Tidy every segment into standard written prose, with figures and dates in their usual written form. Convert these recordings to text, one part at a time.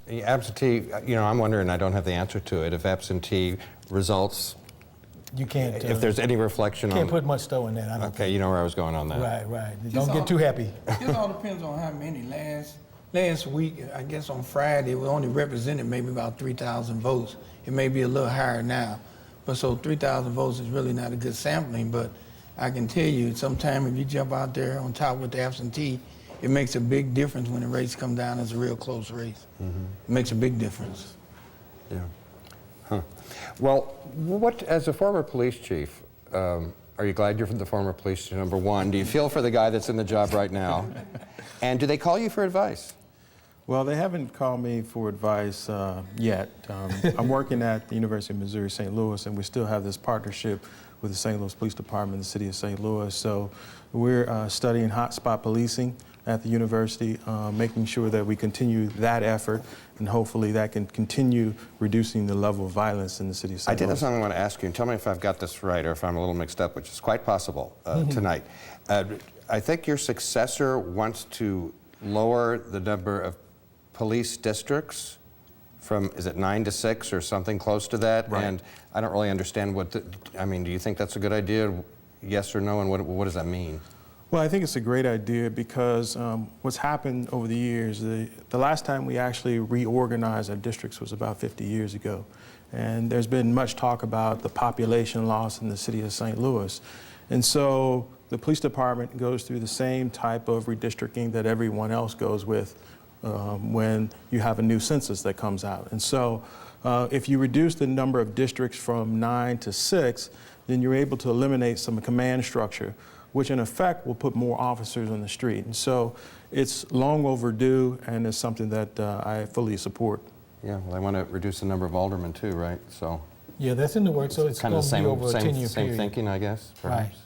Absentee, I'm wondering, I don't have the answer to it, if absentee results, you can't. If there's any reflection on... Can't put much store in that, I don't think. You know where I was going on that. Right. Don't get too happy. It all depends on how many. Last week, I guess on Friday, we only represented maybe about 3,000 votes. It may be a little higher now. But so 3,000 votes is really not a good sampling, but I can tell you, sometime if you jump out there on top with the absentee, it makes a big difference when the race come down as a real close race. It makes a big difference. Yeah. Huh. Well, as a former police chief, are you glad you're the former police chief, number one? Do you feel for the guy that's in the job right now? And do they call you for advice? Well, they haven't called me for advice yet. I'm working at the University of Missouri, St. Louis, and we still have this partnership with the St. Louis Police Department, the city of St. Louis. So we're studying hotspot policing at the university, making sure that we continue that effort, and hopefully that can continue reducing the level of violence in the city of St. Louis. I did have something I want to ask you, and tell me if I've got this right or if I'm a little mixed up, which is quite possible tonight. I think your successor wants to lower the number of police districts from, is it 9 to 6 or something close to that? Right. And I don't really understand do you think that's a good idea? Yes or no, and what does that mean? Well, I think it's a great idea because what's happened over the years, the last time we actually reorganized our districts was about 50 years ago. And there's been much talk about the population loss in the city of St. Louis. And so the police department goes through the same type of redistricting that everyone else goes with when you have a new census that comes out. And so if you reduce the number of districts from 9 to 6, then you're able to eliminate some command structure, which in effect will put more officers on the street. And so it's long overdue, and it's something that I fully support. Yeah, well, I want to reduce the number of aldermen too, right? So Yeah, that's in the works, so it's kind going of to be over a 10-year period. same thinking, I guess, perhaps. Right.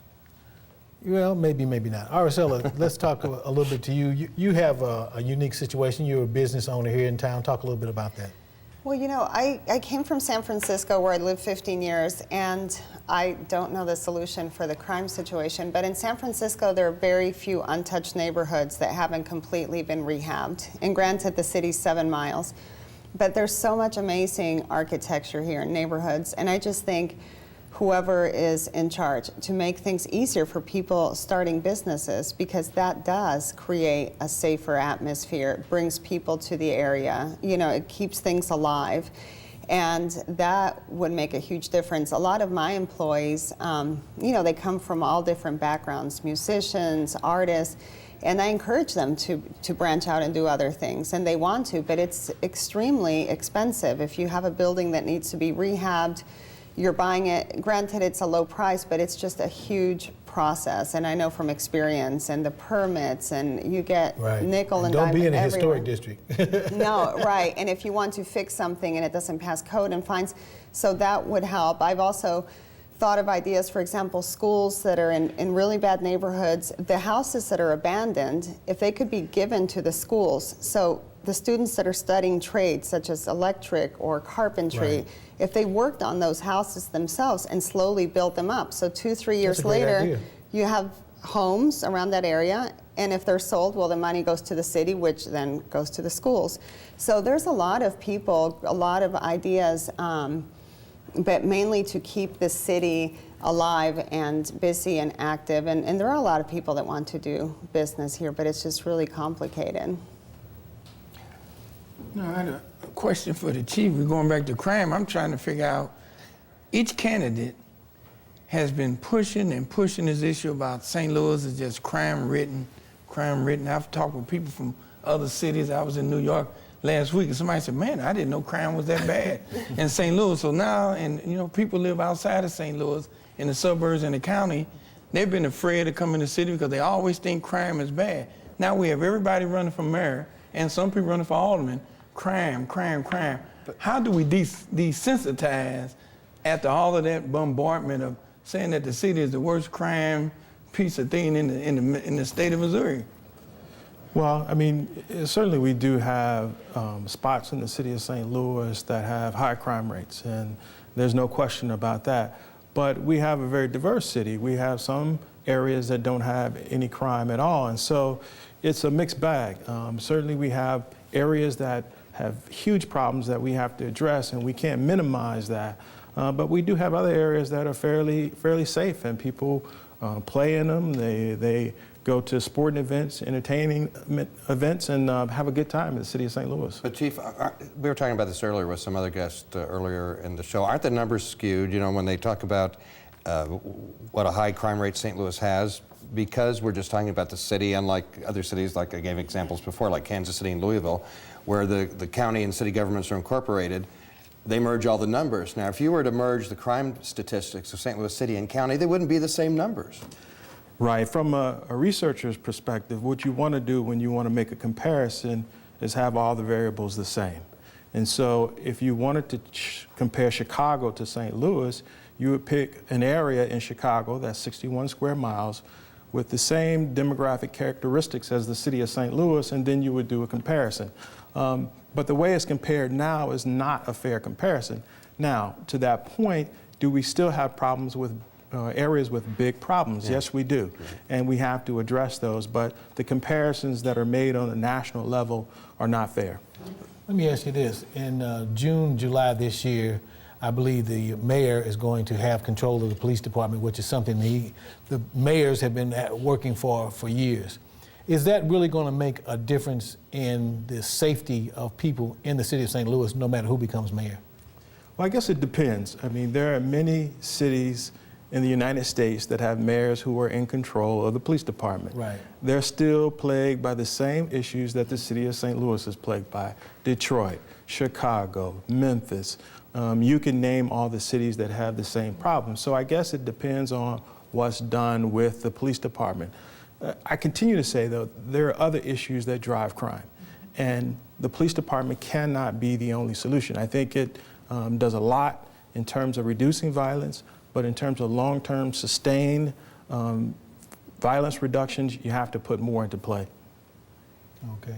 Well, maybe not. Araceli, let's talk a little bit to you. You have a unique situation. You're a business owner here in town. Talk a little bit about that. Well, I came from San Francisco where I lived 15 years, and I don't know the solution for the crime situation, but in San Francisco there are very few untouched neighborhoods that haven't completely been rehabbed. And granted, the city's 7 miles, but there's so much amazing architecture here in neighborhoods, and I just think whoever is in charge to make things easier for people starting businesses, because that does create a safer atmosphere. It brings people to the area. It keeps things alive. And that would make a huge difference. A lot of my employees, they come from all different backgrounds, musicians, artists, and I encourage them to branch out and do other things, and they want to, but it's extremely expensive. If you have a building that needs to be rehabbed, you're buying it, granted it's a low price, but it's just a huge process. And I know from experience, and the permits, and you get nickel and dime Don't be in a everywhere. historic district. No, right, and if you want to fix something and it doesn't pass code and fines, so that would help. I've also thought of ideas, for example, schools that are in really bad neighborhoods, the houses that are abandoned, if they could be given to the schools, so the students that are studying trades such as electric or carpentry, if they worked on those houses themselves and slowly built them up. So 2-3 years later, you have homes around that area, and if they're sold, well, the money goes to the city, which then goes to the schools. So there's a lot of people, a lot of ideas, but mainly to keep the city alive and busy and active. And there are a lot of people that want to do business here, but it's just really complicated. No, I had a question for the chief. We're going back to crime. I'm trying to figure out, each candidate has been pushing this issue about St. Louis is just crime ridden. I've talked with people from other cities. I was in New York last week, and somebody said, man, I didn't know crime was that bad in St. Louis. So now, and people live outside of St. Louis, in the suburbs and the county, they've been afraid to come in the city because they always think crime is bad. Now we have everybody running for mayor and some people running for alderman. Crime. How do we desensitize after all of that bombardment of saying that the city is the worst crime piece of thing in the state of Missouri? Well, certainly we do have spots in the city of St. Louis that have high crime rates, and there's no question about that. But we have a very diverse city. We have some areas that don't have any crime at all, and so it's a mixed bag. Certainly we have areas that have huge problems that we have to address, and we can't minimize that. But we do have other areas that are fairly safe, and people play in them. They go to sporting events, entertaining events, and have a good time in the city of St. Louis. But Chief, we were talking about this earlier with some other guests earlier in the show. Aren't the numbers skewed, when they talk about what a high crime rate St. Louis has? Because we're just talking about the city, unlike other cities, like I gave examples before, like Kansas City and Louisville, where the county and city governments are incorporated, they merge all the numbers. Now, if you were to merge the crime statistics of St. Louis City and county, they wouldn't be the same numbers. Right. From a researcher's perspective, what you want to do when you want to make a comparison is have all the variables the same. And so if you wanted to compare Chicago to St. Louis, you would pick an area in Chicago that's 61 square miles with the same demographic characteristics as the city of St. Louis, and then you would do a comparison. But the way it's compared now is not a fair comparison. Now, to that point, do we still have problems with areas with big problems? Yeah. Yes, we do. Yeah. And we have to address those, but the comparisons that are made on a national level are not fair. Let me ask you this. In June, July this year, I believe the mayor is going to have control of the police department, which is something the mayors have been working for years. Is that really going to make a difference in the safety of people in the city of St. Louis, no matter who becomes mayor? Well, I guess it depends. I mean, there are many cities in the United States that have mayors who are in control of the police department. Right. They're still plagued by the same issues that the city of St. Louis is plagued by. Detroit, Chicago, Memphis. You can name all the cities that have the same problem. So I guess it depends on what's done with the police department. I continue to say, though, there are other issues that drive crime. And the police department cannot be the only solution. I think it does a lot in terms of reducing violence, but in terms of long-term sustained violence reductions, you have to put more into play. Okay.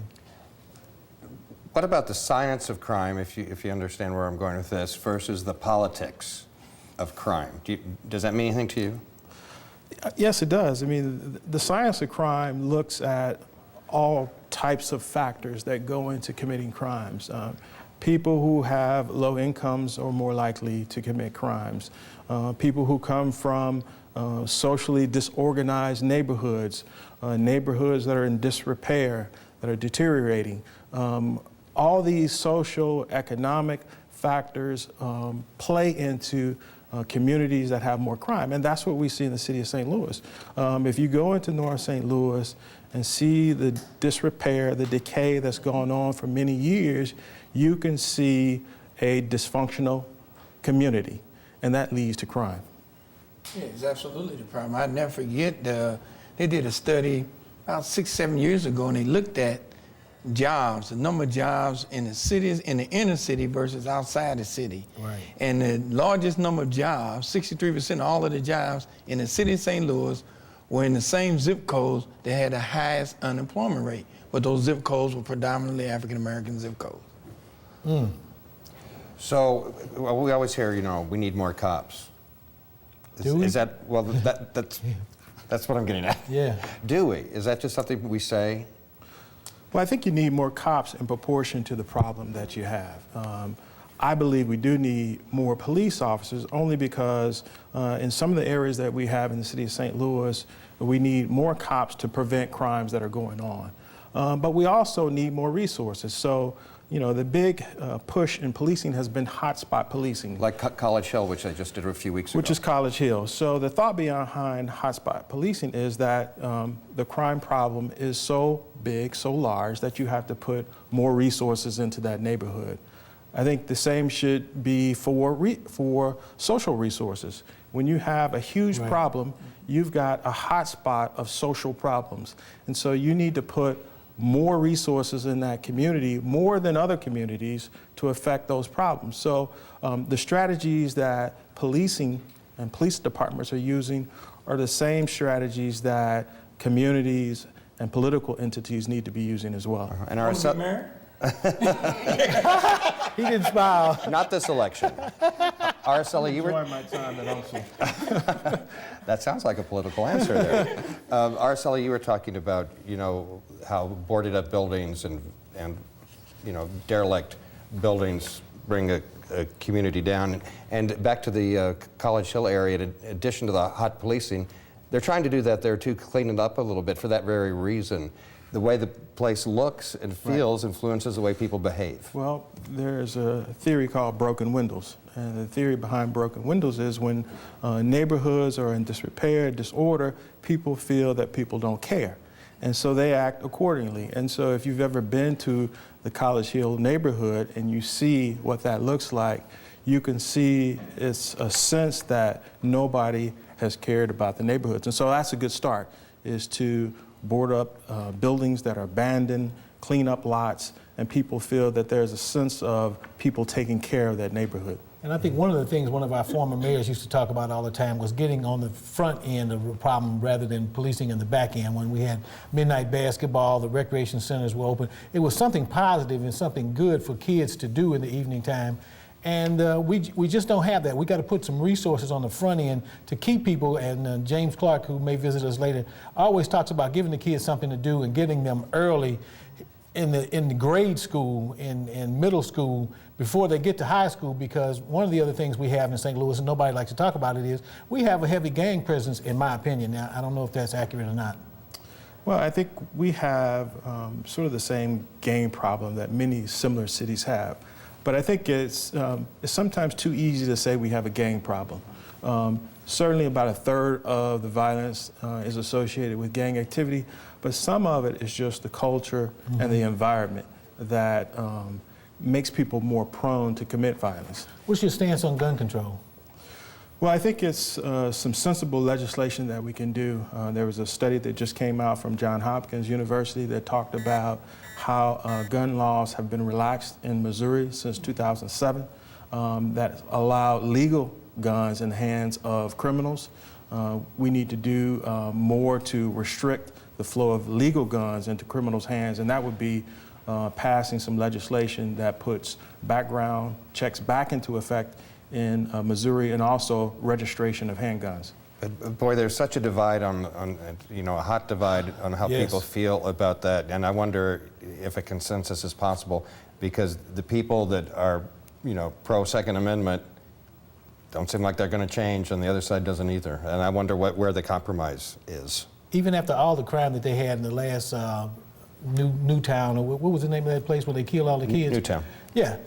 What about the science of crime, if you understand where I'm going with this, versus the politics of crime? Does that mean anything to you? Yes, it does. I mean, the science of crime looks at all types of factors that go into committing crimes. People who have low incomes are more likely to commit crimes. People who come from socially disorganized neighborhoods, neighborhoods that are in disrepair, that are deteriorating. All these social, economic factors play into communities that have more crime, and that's what we see in the city of St. Louis. If you go into North St. Louis and see the disrepair, the decay that's gone on for many years, you can see a dysfunctional community, and that leads to crime. Yeah, it's absolutely the problem. I'd never forget, they did a study about 6-7 years ago, and they looked at jobs, the number of jobs in the cities, in the inner city versus outside the city. Right. And the largest number of jobs, 63% of all of the jobs in the city of St. Louis were in the same zip codes that had the highest unemployment rate. But those zip codes were predominantly African-American zip codes. Mm. So we always hear, we need more cops. Do we? Is that, well, that's what I'm getting at. Yeah. Do we? Is that just something we say? Well, I think you need more cops in proportion to the problem that you have. I believe we do need more police officers only because in some of the areas that we have in the city of St. Louis, we need more cops to prevent crimes that are going on. But we also need more resources. So, the big push in policing has been hotspot policing. Like College Hill, which I just did a few weeks ago. Which is College Hill. So the thought behind hotspot policing is that the crime problem is so big, so large, that you have to put more resources into that neighborhood. I think the same should be for social resources. When you have a huge Right. problem, you've got a hotspot of social problems. And so you need to put more resources in that community, more than other communities, to affect those problems. So the strategies that policing and police departments are using are the same strategies that communities and political entities need to be using as well. And our He didn't smile. not this election. Araceli, you were... Enjoy my time at Isom. That sounds like a political answer there. Araceli, you were talking about, how boarded up buildings and derelict buildings bring a community down. And back to the College Hill area, in addition to the hot policing, they're trying to do that there too, clean it up a little bit for that very reason. The way the place looks and feels influences the way people behave. Well, there's a theory called broken windows. And the theory behind broken windows is when neighborhoods are in disrepair, disorder, people feel that people don't care. And so they act accordingly. And so if you've ever been to the College Hill neighborhood and you see what that looks like, you can see it's a sense that nobody has cared about the neighborhoods. And so that's a good start, is to board up buildings that are abandoned, clean up lots, and people feel that there's a sense of people taking care of that neighborhood. And I think one of the things one of our former mayors used to talk about all the time was getting on the front end of the problem rather than policing in the back end. When we had midnight basketball, the recreation centers were open. It was something positive and something good for kids to do in the evening time. And we just don't have that. We got to put some resources on the front end to keep people, and James Clark, who may visit us later, always talks about giving the kids something to do and getting them early in the grade school, in middle school, before they get to high school, because one of the other things we have in St. Louis, and nobody likes to talk about it, is we have a heavy gang presence, in my opinion. Now, I don't know if that's accurate or not. Well, I think we have sort of the same gang problem that many similar cities have. But I think it's sometimes too easy to say we have a gang problem. Certainly about a third of the violence is associated with gang activity, but some of it is just the culture and the environment that makes people more prone to commit violence. What's your stance on gun control? Well, I think it's some sensible legislation that we can do. There was a study that just came out from Johns Hopkins University that talked about how gun laws have been relaxed in Missouri since 2007 that allow legal guns in the hands of criminals. We need to do more to restrict the flow of legal guns into criminals' hands, and that would be passing some legislation that puts background checks back into effect in Missouri, and also registration of handguns. But boy, there's such a divide on a hot divide on how people feel about that, and I wonder if a consensus is possible, because the people that are, pro Second Amendment don't seem like they're going to change, and the other side doesn't either. And I wonder where the compromise is. Even after all the crime that they had in the last Newtown, or what was the name of that place where they killed all the kids? Newtown. Yeah.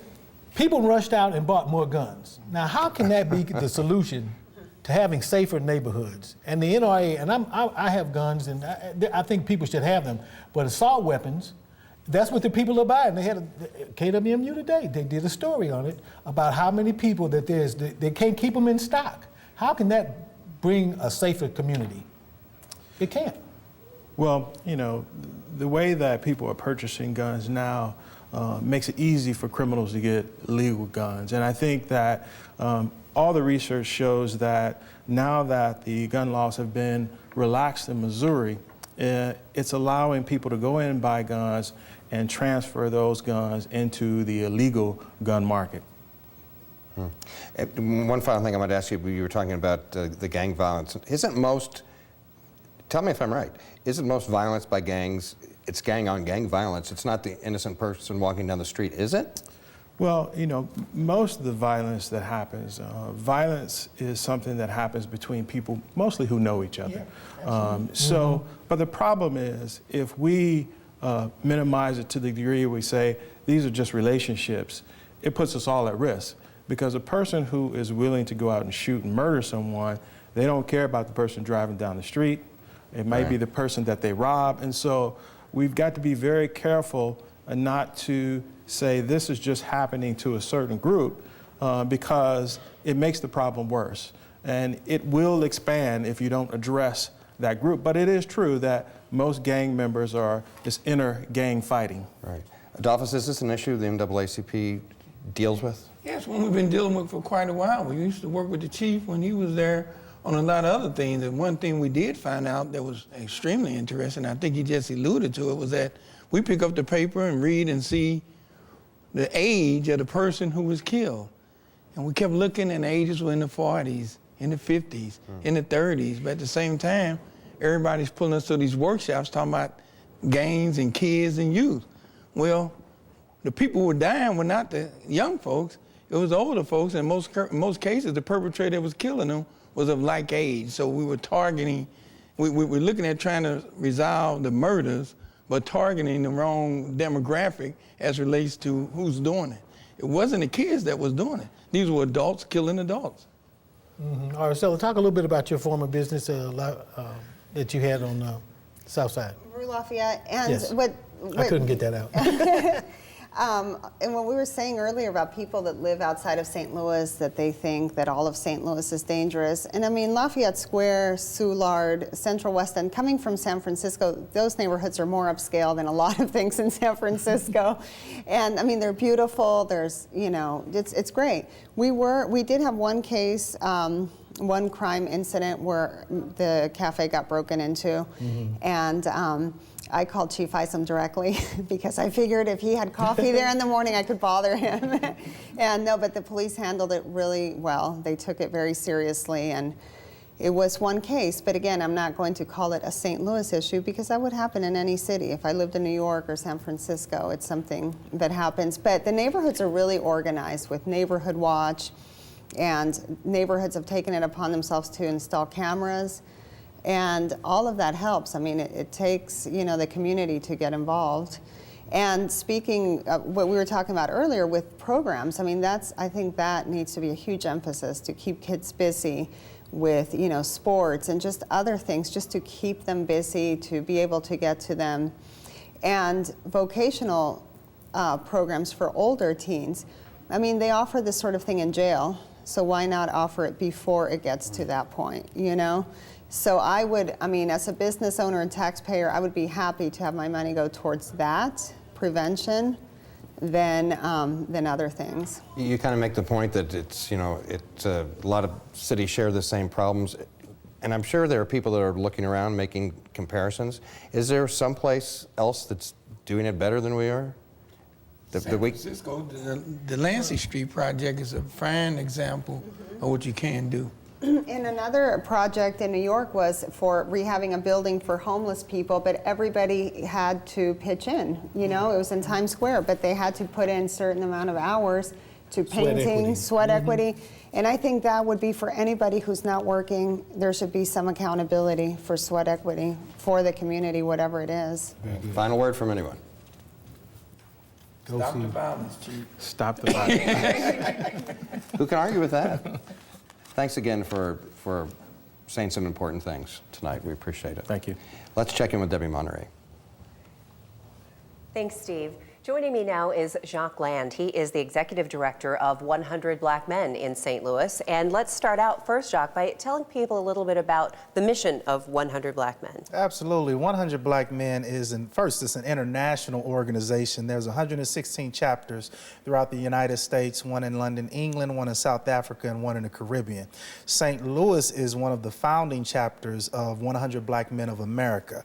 People rushed out and bought more guns. Now, how can that be the solution to having safer neighborhoods? And the NRA, and I have guns, and I think people should have them, but assault weapons, that's what the people are buying. They had a KWMU today. They did a story on it about how many people that they can't keep them in stock. How can that bring a safer community? It can't. Well, the way that people are purchasing guns now makes it easy for criminals to get legal guns. And I think that all the research shows that now that the gun laws have been relaxed in Missouri, it's allowing people to go in and buy guns and transfer those guns into the illegal gun market. One final thing I might ask you, you were talking about the gang violence. Tell me if I'm right, isn't most violence by gangs, it's gang-on-gang violence, it's not the innocent person walking down the street, is it? Well, most of the violence that happens, violence is something that happens between people mostly who know each other. Yeah, but the problem is, if we minimize it to the degree we say these are just relationships, it puts us all at risk. Because a person who is willing to go out and shoot and murder someone, they don't care about the person driving down the street. It might be the person that they rob. And so we've got to be very careful not to say this is just happening to a certain group because it makes the problem worse. And it will expand if you don't address that group. But it is true that most gang members are this inner gang fighting. Right. Adolphus, is this an issue the NAACP deals with? Yes, one we've been dealing with for quite a while. We used to work with the chief when he was there on a lot of other things. And one thing we did find out that was extremely interesting, I think he just alluded to it, was that we pick up the paper and read and see the age of the person who was killed. And we kept looking, and the ages were in the 40s, in the 50s, in the 30s. But at the same time, everybody's pulling us to these workshops talking about gangs and kids and youth. Well, the people who were dying were not the young folks, it was the older folks. In most cases, the perpetrator that was killing them was of like age. So we were targeting, we were looking at trying to resolve the murders, but targeting the wrong demographic as relates to who's doing it. It wasn't the kids that was doing it. These were adults killing adults. Mm-hmm. All right, so talk a little bit about your former business that you had on South Side. Rue Lafayette, and Yes. what I couldn't get that out. And what we were saying earlier about people that live outside of St. Louis, that they think that all of St. Louis is dangerous. And I mean, Lafayette Square, Soulard, Central West End, coming from San Francisco, those neighborhoods are more upscale than a lot of things in San Francisco. And I mean, they're beautiful. There's, you know, it's great. We did have one case, one crime incident where the cafe got broken into, and I called Chief Isom directly because I figured if he had coffee there in the morning, I could bother him. And no, but the police handled it really well. They took it very seriously, and it was one case. But again, I'm not going to call it a St. Louis issue because that would happen in any city. If I lived in New York or San Francisco, it's something that happens. But the neighborhoods are really organized with Neighborhood Watch, and neighborhoods have taken it upon themselves to install cameras. And all of that helps. I mean, it takes, you know, the community to get involved. And speaking of what we were talking about earlier with programs, I mean, I think that needs to be a huge emphasis to keep kids busy with, you know, sports and just other things, just to keep them busy, to be able to get to them. And vocational programs for older teens, I mean, they offer this sort of thing in jail, so why not offer it before it gets to that point, you know? So I mean, as a business owner and taxpayer, I would be happy to have my money go towards that, prevention, than other things. You kind of make the point that it's, you know, a lot of cities share the same problems, and I'm sure there are people that are looking around making comparisons. Is there someplace else that's doing it better than we are? San Francisco, the Lancey Street project is a fine example of what you can do. And another project in New York was for rehabbing a building for homeless people, but everybody had to pitch in. You know, it was in Times Square, but they had to put in a certain amount of hours to painting, sweat equity. And I think that would be for anybody who's not working, there should be some accountability for sweat equity for the community, whatever it is. Final word from anyone? Stop the violence, Chief. Stop the violence. Who can argue with that? Thanks again for saying some important things tonight. We appreciate it. Thank you. Let's check in with Debbie Monterey. Thanks, Steve. Joining me now is Jacque Land. He is the executive director of 100 Black Men in St. Louis. And let's start out first, Jacque, by telling people a little bit about the mission of 100 Black Men. Absolutely. 100 Black Men is, it's an international organization. There's 116 chapters throughout the United States, one in London, England, one in South Africa, and one in the Caribbean. St. Louis is one of the founding chapters of 100 Black Men of America,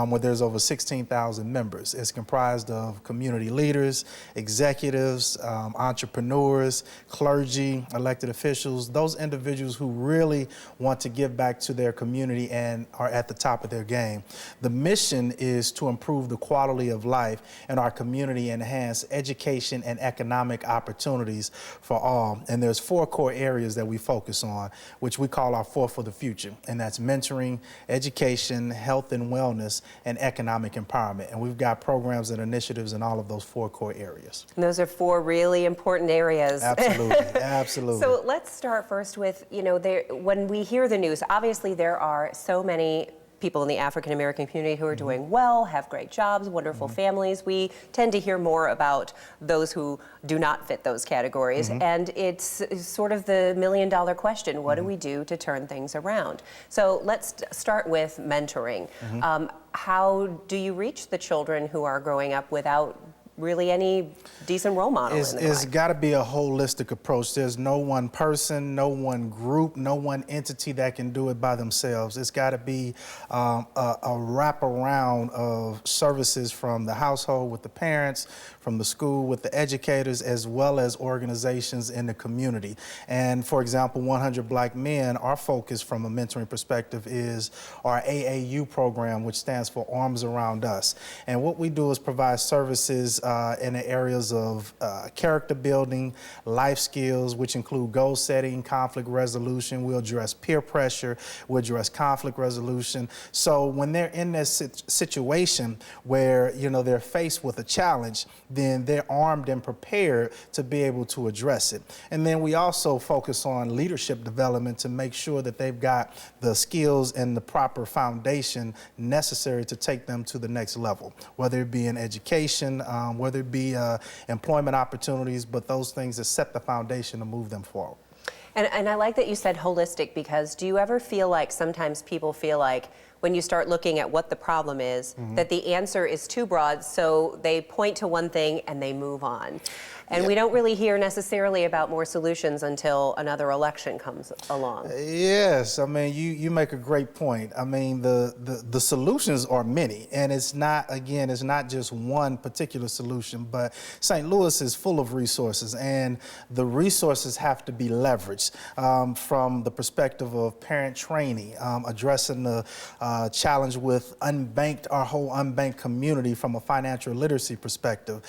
where there's over 16,000 members. It's comprised of community leaders, executives, entrepreneurs, clergy, elected officials, those individuals who really want to give back to their community and are at the top of their game. The mission is to improve the quality of life in our community, enhance education and economic opportunities for all. And there's 4 core areas that we focus on, which we call our 4 for the future. And that's mentoring, education, health and wellness, and economic empowerment. And we've got programs and initiatives in all of those 4 core areas. And those are 4 really important areas. Absolutely, absolutely. So let's start first with, you know, when we hear the news, obviously there are so many people in the African American community who are doing well, have great jobs, wonderful families. We tend to hear more about those who do not fit those categories. And it's sort of the million-dollar question, what do we do to turn things around? So let's start with mentoring. How do you reach the children who are growing up without really any decent role model in their It's life? got to be a holistic approach. There's no one person, no one group, no one entity that can do it by themselves. It's got to be a wraparound of services from the household with the parents, from the school with the educators, as well as organizations in the community. And for example, 100 Black Men, our focus from a mentoring perspective is our AAU program, which stands for Arms Around Us. And what we do is provide services in the areas of character building, life skills, which include goal setting, conflict resolution. We'll address peer pressure. We'll address conflict resolution. So when they're in this situation where, you know, they're faced with a challenge, then they're armed and prepared to be able to address it. And then we also focus on leadership development to make sure that they've got the skills and the proper foundation necessary to take them to the next level, whether it be in education, whether it be employment opportunities, but those things that set the foundation to move them forward. And I like that you said holistic, because do you ever feel like sometimes people feel like when you start looking at what the problem is, that the answer is too broad, so they point to one thing and they move on? And we don't really hear necessarily about more solutions until another election comes along. Yes, I mean, you make a great point. I mean, the solutions are many, and it's not, again, it's not just one particular solution, but St. Louis is full of resources, and the resources have to be leveraged from the perspective of parent training, addressing the challenge with our whole unbanked community from a financial literacy perspective,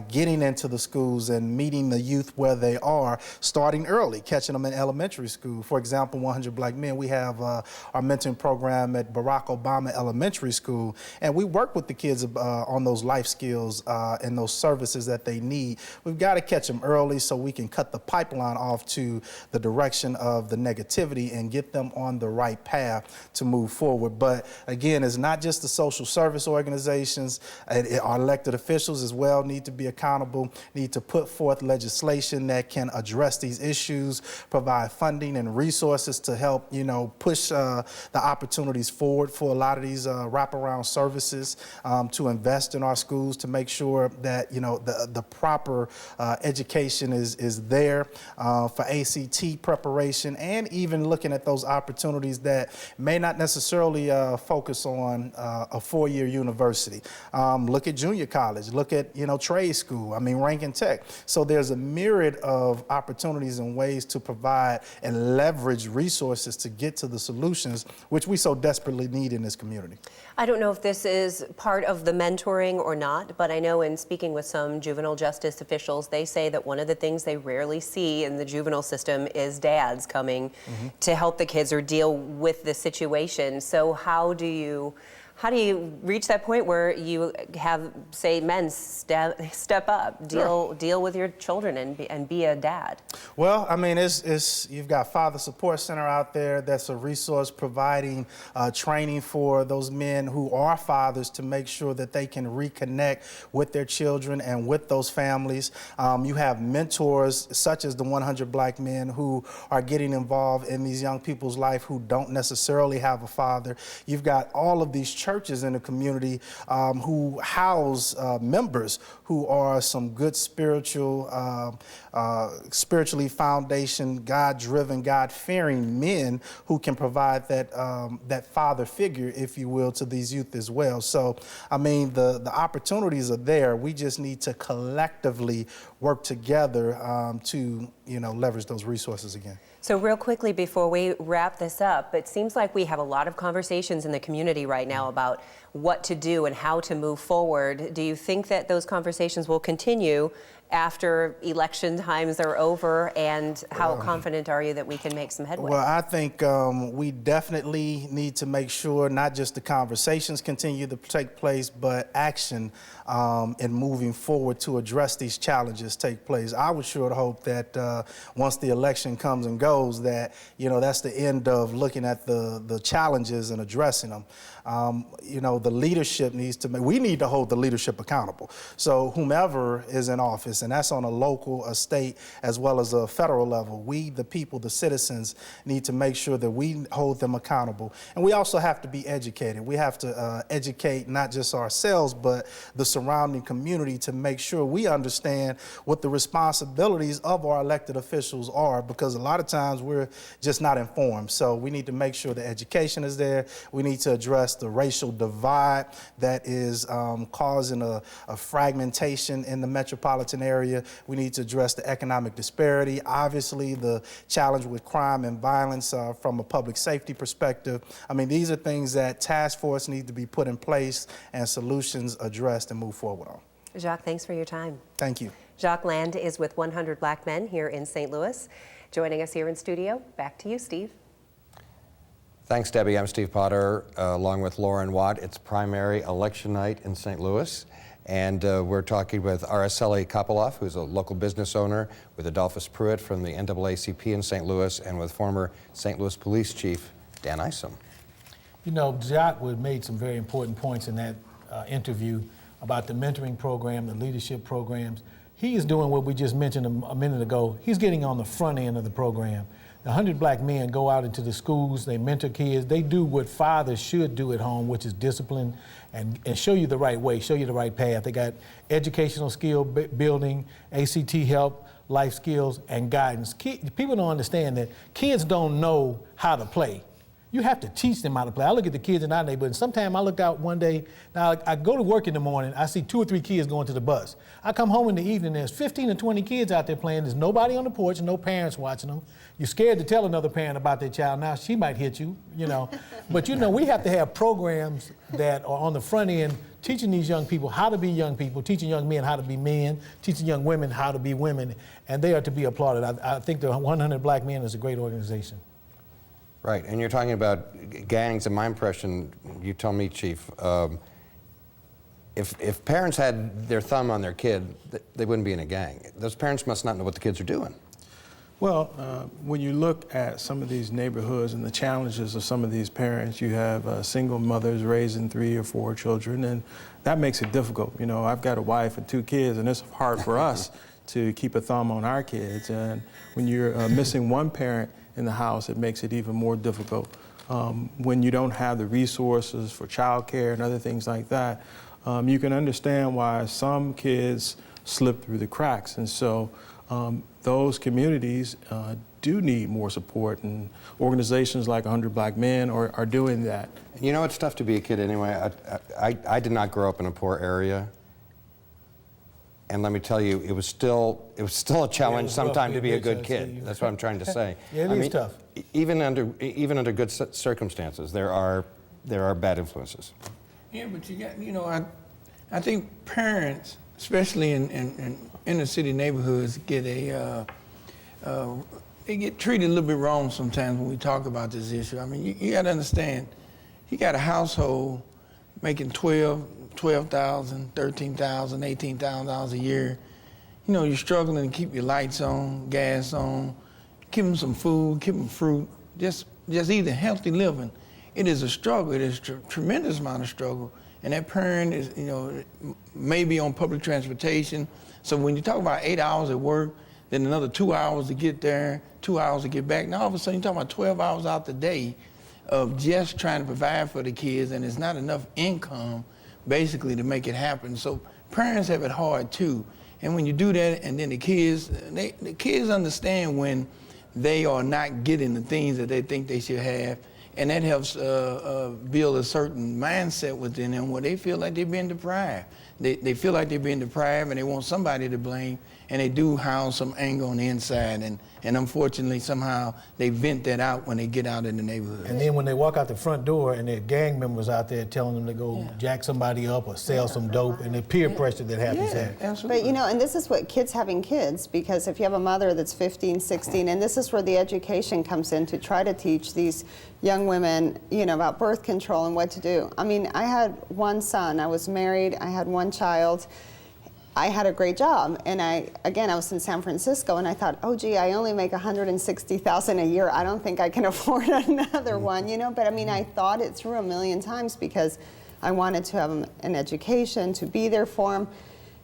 getting into the schools and meeting the youth where they are, starting early, catching them in elementary school. For example, 100 Black Men, we have our mentoring program at Barack Obama Elementary School, and we work with the kids on those life skills and those services that they need. We've got to catch them early so we can cut the pipeline off to the direction of the negativity and get them on the right path to move forward. But again, it's not just the social service organizations. Our elected officials as well need to be accountable, need to put forth legislation that can address these issues, provide funding and resources to help, you know, push the opportunities forward for a lot of these wraparound services, to invest in our schools, to make sure that, you know, the proper education is there for ACT preparation, and even looking at those opportunities that may not necessarily focus on a four-year university. Look at junior college, look at, you know, trade school, I mean, Rankin Tech. So there's a myriad of opportunities and ways to provide and leverage resources to get to the solutions which we so desperately need in this community. I don't know if this is part of the mentoring or not, but I know in speaking with some juvenile justice officials, they say that one of the things they rarely see in the juvenile system is dads coming to help the kids or deal with the situation. So how do you reach that point where you have, say, men step up, deal with your children and be a dad? Well, I mean, you've got Father Support Center out there. That's a resource providing training for those men who are fathers to make sure that they can reconnect with their children and with those families. You have mentors such as the 100 Black Men who are getting involved in these young people's life who don't necessarily have a father. You've got all of these churches in the community who house members who are some good spiritually foundation, God-driven, God-fearing men who can provide that father figure, if you will, to these youth as well. So, I mean, the opportunities are there. We just need to collectively work together to, you know, leverage those resources again. So real quickly before we wrap this up, it seems like we have a lot of conversations in the community right now about what to do and how to move forward. Do you think that those conversations will continue after election times are over, and how confident are you that we can make some headway? Well, I think we definitely need to make sure not just the conversations continue to take place, but action in moving forward to address these challenges take place. I would sure hope that once the election comes and goes, that, you know, that's the end of looking at the challenges and addressing them. You know, the leadership we need to hold the leadership accountable. So whomever is in office, and that's on a local, a state, as well as a federal level, we, the people, the citizens, need to make sure that we hold them accountable. And we also have to be educated. We have to educate not just ourselves, but the surrounding community to make sure we understand what the responsibilities of our elected officials are, because a lot of times we're just not informed. So we need to make sure the education is there. We need to address the racial divide that is causing a fragmentation in the metropolitan area. We need to address the economic disparity. Obviously, the challenge with crime and violence from a public safety perspective. I mean, these are things that task force need to be put in place and solutions addressed and move forward on. Jacque, thanks for your time. Thank you. Jacque Land is with 100 Black Men here in St. Louis. Joining us here in studio, back to you, Steve. Thanks, Debbie. I'm Steve Potter, along with Loren Watt. It's primary election night in St. Louis, and we're talking with Araceli Kopiloff, who's a local business owner, with Adolphus Pruitt from the NAACP in St. Louis, and with former St. Louis Police Chief Dan Isom. You know, Jacque made some very important points in that interview about the mentoring program, the leadership programs. He is doing what we just mentioned a minute ago. He's getting on the front end of the program. The 100 Black Men go out into the schools, they mentor kids, they do what fathers should do at home, which is discipline and show you the right way, show you the right path. They got educational skill building, ACT help, life skills, and guidance. People don't understand that kids don't know how to play. You have to teach them how to play. I look at the kids in our neighborhood, and sometimes I look out one day, now I go to work in the morning, I see 2 or 3 kids going to the bus. I come home in the evening, there's 15 or 20 kids out there playing, there's nobody on the porch, no parents watching them. You're scared to tell another parent about their child, now she might hit you, you know. But you know, we have to have programs that are on the front end, teaching these young people how to be young people, teaching young men how to be men, teaching young women how to be women, and they are to be applauded. I think the 100 Black Men is a great organization. Right, and you're talking about gangs, and my impression, you tell me, Chief, if parents had their thumb on their kid, they wouldn't be in a gang. Those parents must not know what the kids are doing. Well, when you look at some of these neighborhoods and the challenges of some of these parents, you have single mothers raising 3 or 4 children, and that makes it difficult. You know, I've got a wife and 2 kids, and it's hard for us to keep a thumb on our kids. And when you're missing one parent in the house, it makes it even more difficult. When you don't have the resources for childcare and other things like that, you can understand why some kids slip through the cracks. And so those communities do need more support, and organizations like 100 Black Men are doing that. You know, it's tough to be a kid anyway. I did not grow up in a poor area. And let me tell you, it was still a challenge sometime to be a good kid. That's what I'm trying to say. Yeah, it is tough. Even under good circumstances, there are bad influences. Yeah, but you got, you know, I think parents, especially in inner city neighborhoods, they get treated a little bit wrong sometimes when we talk about this issue. I mean, you got to understand, you got a household making $12,000, $13,000, $18,000 a year. You know, you're struggling to keep your lights on, gas on, give them some food, give them fruit, just eat a healthy living. It is a struggle. It is a tremendous amount of struggle. And that parent is, you know, maybe on public transportation. So when you talk about 8 hours at work, then another 2 hours to get there, 2 hours to get back. Now all of a sudden you're talking about 12 hours out the day of just trying to provide for the kids, and it's not enough income basically to make it happen. So parents have it hard too. And when you do that, and then the kids understand when they are not getting the things that they think they should have, and that helps build a certain mindset within them where they feel like they're being deprived. They feel like they're being deprived, and they want somebody to blame, and they do house some anger on the inside, and unfortunately somehow they vent that out when they get out in the neighborhood. And then when they walk out the front door and their gang members out there telling them to go jack somebody up or sell some dope, and the peer pressure that happens there. Absolutely. But you know, and this is what kids having kids, because if you have a mother that's 15, 16, and this is where the education comes in to try to teach these young women, you know, about birth control and what to do. I mean, I had one son, I was married, I had one child. I had a great job, and I was in San Francisco, and I thought, oh gee, I only make $160,000 a year. I don't think I can afford another one, you know. But I mean, I thought it through a million times because I wanted to have an education, to be there for them.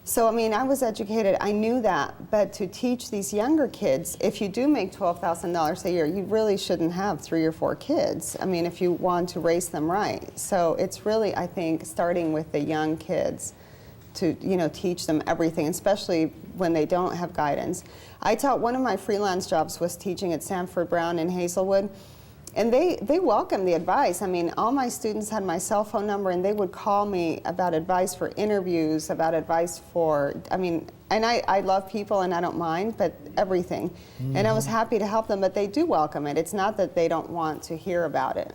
So I mean, I was educated, I knew that, but to teach these younger kids, if you do make $12,000 a year, you really shouldn't have 3 or 4 kids. I mean, if you want to raise them right. So it's really, I think, starting with the young kids, to, you know, teach them everything, especially when they don't have guidance. I taught, one of my freelance jobs was teaching at Sanford Brown in Hazelwood, and they welcomed the advice. I mean, all my students had my cell phone number, and they would call me about advice for interviews, about advice for, I mean, and I love people and I don't mind, but everything. And I was happy to help them, but they do welcome it. It's not that they don't want to hear about it.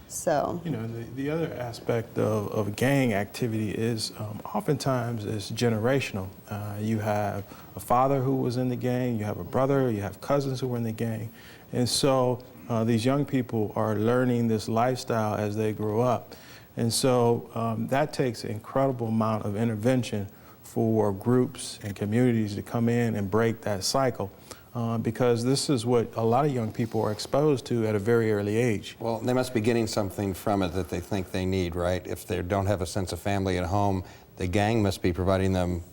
So, You know, the other aspect of gang activity is oftentimes it's generational. You have a father who was in the gang, you have a brother, you have cousins who were in the gang. And so these young people are learning this lifestyle as they grow up. And so that takes an incredible amount of intervention for groups and communities to come in and break that cycle. Because this is what a lot of young people are exposed to at a very early age. Well, they must be getting something from it that they think they need, right? If they don't have a sense of family at home, the gang must be providing them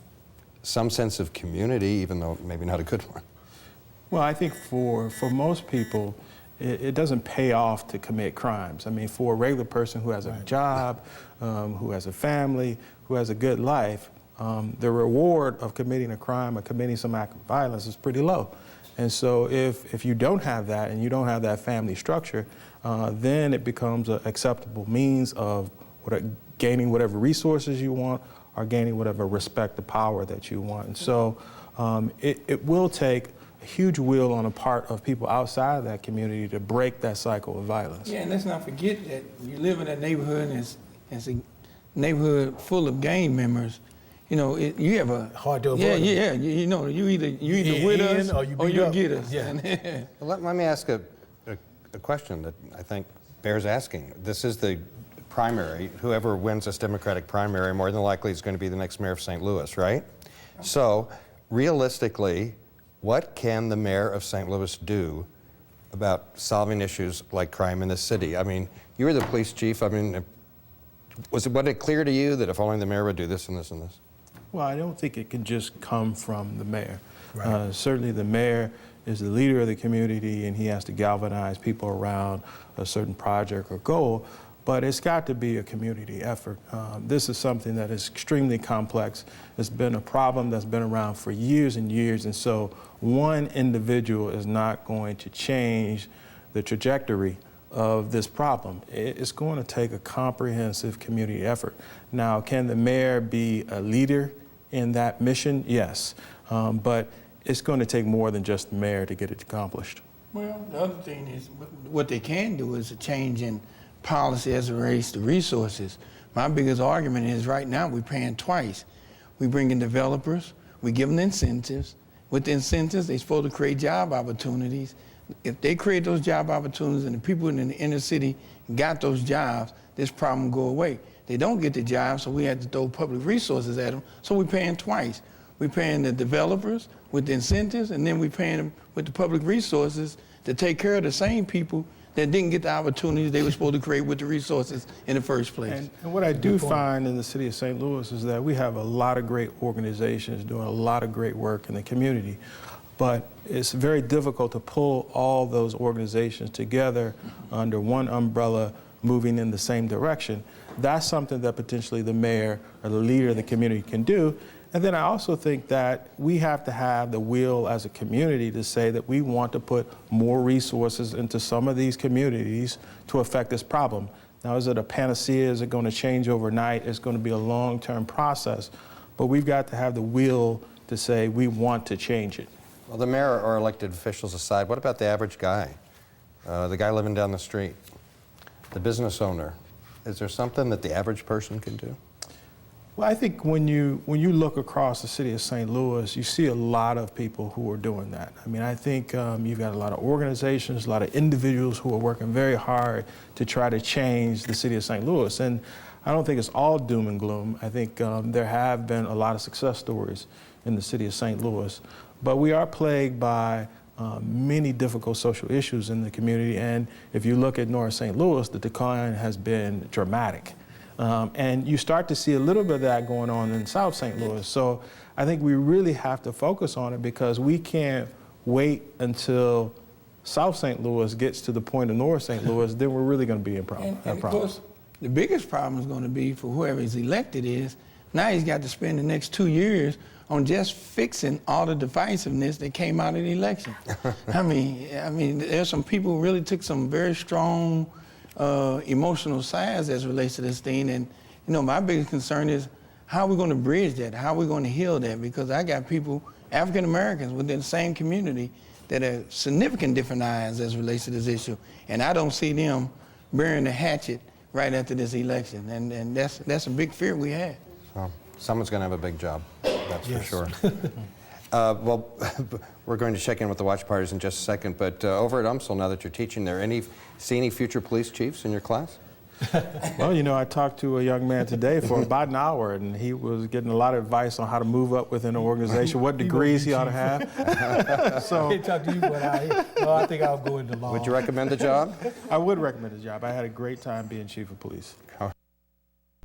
some sense of community, even though maybe not a good one. Well, I think for most people, it doesn't pay off to commit crimes. I mean, for a regular person who has a job, who has a family, who has a good life, the reward of committing a crime or committing some act of violence is pretty low. And so if you don't have that and you don't have that family structure, then it becomes an acceptable means of gaining whatever resources you want or gaining whatever respect or power that you want. And so it will take a huge will on the part of people outside of that community to break that cycle of violence. Yeah, and let's not forget that you live in a neighborhood and it's a neighborhood full of gang members. You know, you have a hard to avoid. Yeah. You know, you either with us or you get us. Yeah. Well, let me ask a question that I think bears asking. This is the primary. Whoever wins this Democratic primary more than likely is going to be the next mayor of St. Louis, right? So, realistically, what can the mayor of St. Louis do about solving issues like crime in this city? I mean, you were the police chief. I mean, wasn't it clear to you that if only the mayor would do this and this and this? Well, I don't think it can just come from the mayor. Right. Certainly the mayor is the leader of the community and he has to galvanize people around a certain project or goal, but it's got to be a community effort. This is something that is extremely complex. It's been a problem that's been around for years and years, and so one individual is not going to change the trajectory of this problem. It's going to take a comprehensive community effort. Now, can the mayor be a leader in that mission? Yes, but it's going to take more than just the mayor to get it accomplished. Well, the other thing is, what they can do is a change in policy as it relates to resources. My biggest argument is right now we're paying twice. We bring in developers, we give them incentives. With the incentives, they're supposed to create job opportunities. If they create those job opportunities and the people in the inner city got those jobs, this problem will go away. They don't get the jobs, so we have to throw public resources at them, so we're paying twice. We're paying the developers with the incentives, and then we're paying them with the public resources to take care of the same people that didn't get the opportunities they were supposed to create with the resources in the first place. And what I do find in the city of St. Louis is that we have a lot of great organizations doing a lot of great work in the community. But it's very difficult to pull all those organizations together under one umbrella, moving in the same direction. That's something that potentially the mayor or the leader of the community can do. And then I also think that we have to have the will as a community to say that we want to put more resources into some of these communities to affect this problem. Now, is it a panacea? Is it going to change overnight? It's going to be a long-term process. But we've got to have the will to say we want to change it. Well, the mayor or elected officials aside, what about the average guy? The guy living down the street, the business owner? Is there something that the average person can do? Well, I think when you look across the city of St. Louis, you see a lot of people who are doing that. I mean, I think you've got a lot of organizations, a lot of individuals who are working very hard to try to change the city of St. Louis. And I don't think it's all doom and gloom. I think there have been a lot of success stories in the city of St. Louis. But we are plagued by many difficult social issues in the community. And if you look at North St. Louis, the decline has been dramatic. And you start to see a little bit of that going on in South St. Louis. So I think we really have to focus on it because we can't wait until South St. Louis gets to the point of North St. Louis, then we're really going to be in problem. And of course, the biggest problem is going to be for whoever is elected is now he's got to spend the next 2 years on just fixing all the divisiveness that came out of the election. I mean, there's some people who really took some very strong emotional sides as it relates to this thing. And, you know, my biggest concern is how are we going to bridge that? How are we going to heal that? Because I got people, African Americans within the same community that have significant different eyes as it relates to this issue. And I don't see them burying the hatchet right after this election, and that's a big fear we have. So someone's going to have a big job, that's Yes. for sure. Well, we're going to check in with the watch parties in just a second, but over at UMSL, now that you're teaching there, see any future police chiefs in your class? Well, you know, I talked to a young man today for about an hour, and he was getting a lot of advice on how to move up within an organization, what degrees he ought to have. I So can't talk to you, but I think I'll go into law. Would you recommend the job? I would recommend the job. I had a great time being chief of police.